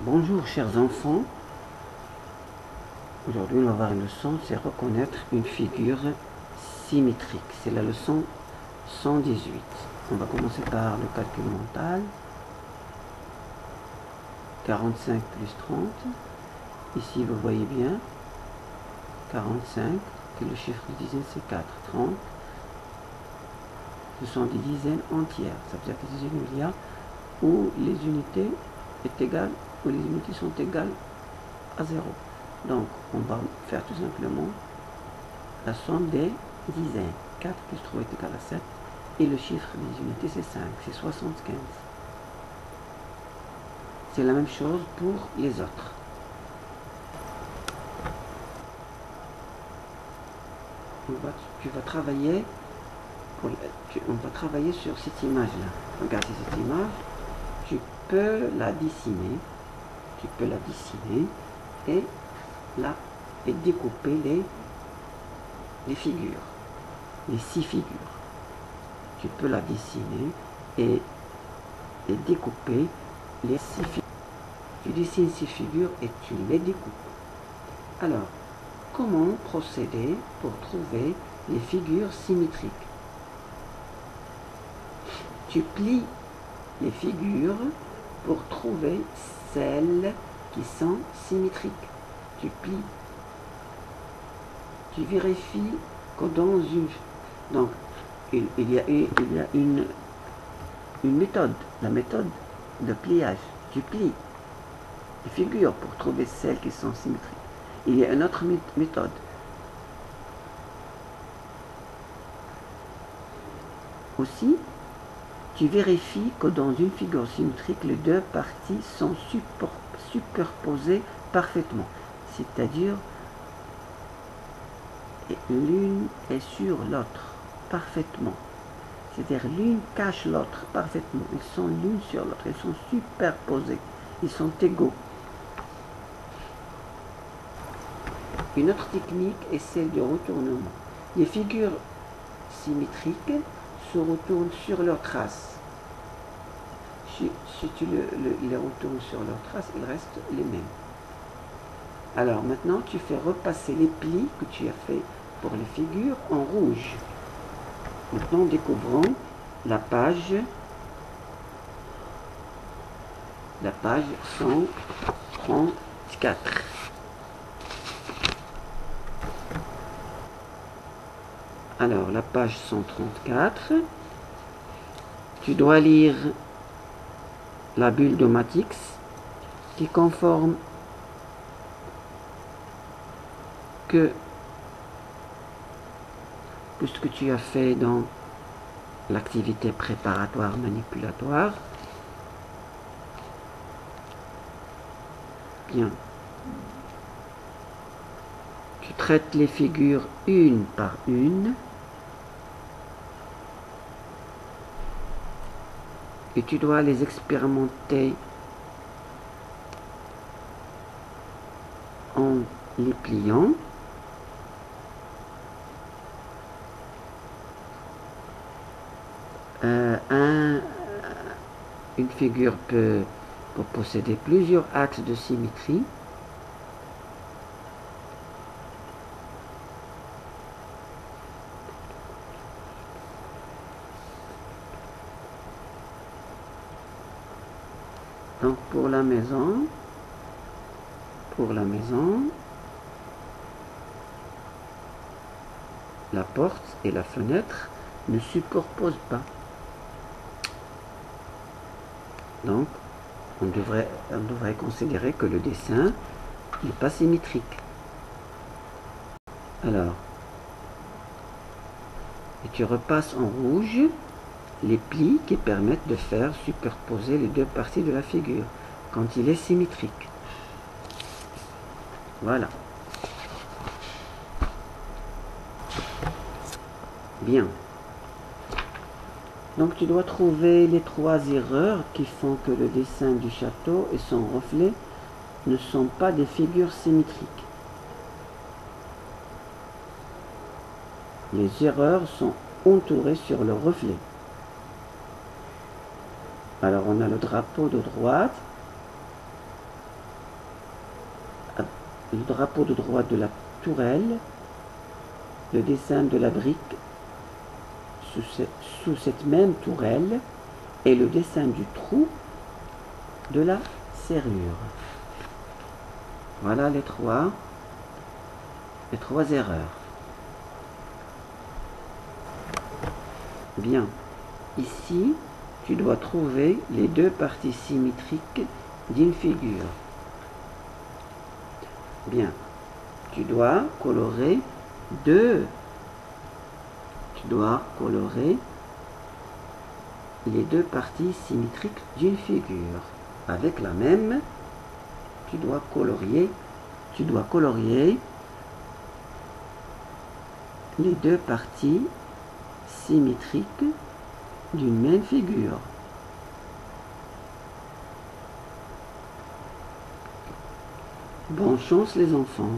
Bonjour chers enfants, aujourd'hui on va voir une leçon, c'est reconnaître une figure symétrique. C'est la leçon 118. On va commencer par le calcul mental. 45 plus 30. Ici vous voyez bien, 45, que le chiffre de dizaine c'est 4. 30, ce sont des dizaines entières. Ça veut dire que c'est une milliard où les unités est égale, où les unités sont égales à 0. Donc, on va faire tout simplement la somme des dizaines. 4 plus 3 est égal à 7. Et le chiffre des unités, c'est 5. C'est 75. C'est la même chose pour les autres. Tu vas travailler, on va travailler sur cette image-là. Regardez cette image. Tu peux la dessiner. Et découper les figures, les 6 figures. Tu peux la dessiner et découper les 6 figures. Tu dessines ces figures et tu les découpes. Alors, comment procéder pour trouver les figures symétriques? Tu plies les figures pour trouver celles qui sont symétriques. Tu plies. Tu vérifies que dans une... Donc, il y a une méthode, la méthode de pliage. Tu plies les figures pour trouver celles qui sont symétriques. Il y a une autre méthode. Aussi, tu vérifies que dans une figure symétrique, les deux parties sont superposées parfaitement. C'est-à-dire, l'une est sur l'autre parfaitement. C'est-à-dire, l'une cache l'autre parfaitement. Ils sont l'une sur l'autre. Ils sont superposés. Ils sont égaux. Une autre technique est celle du retournement. Les figures symétriques se retournent sur leurs traces. Si tu les retournes sur leurs traces, ils restent les mêmes. Alors maintenant, tu fais repasser les plis que tu as fait pour les figures en rouge. Maintenant, découvrons la page 134. Alors, la page 134, tu dois lire la bulle de Matix qui conforme que tout ce que tu as fait dans l'activité préparatoire manipulatoire. Bien. Tu traites les figures une par une. Et tu dois les expérimenter en les pliant. Une figure peut posséder plusieurs axes de symétrie. Donc pour la maison, la porte et la fenêtre ne superposent pas. Donc on devrait considérer que le dessin n'est pas symétrique. Alors, et tu repasses en rouge les plis qui permettent de faire superposer les deux parties de la figure quand il est symétrique. Voilà. Bien. Donc tu dois trouver les 3 erreurs qui font que le dessin du château et son reflet ne sont pas des figures symétriques. Les erreurs sont entourées sur le reflet. Alors on a le drapeau de droite le drapeau de droite de la tourelle, le dessin de la brique sous cette même tourelle et le dessin du trou de la serrure. Voilà les trois erreurs. Bien, ici, tu dois trouver les deux parties symétriques d'une figure. Bien, tu dois colorer les deux parties symétriques d'une figure. Avec la même, tu dois colorier les deux parties symétriques d'une même figure. Bonne chance les enfants.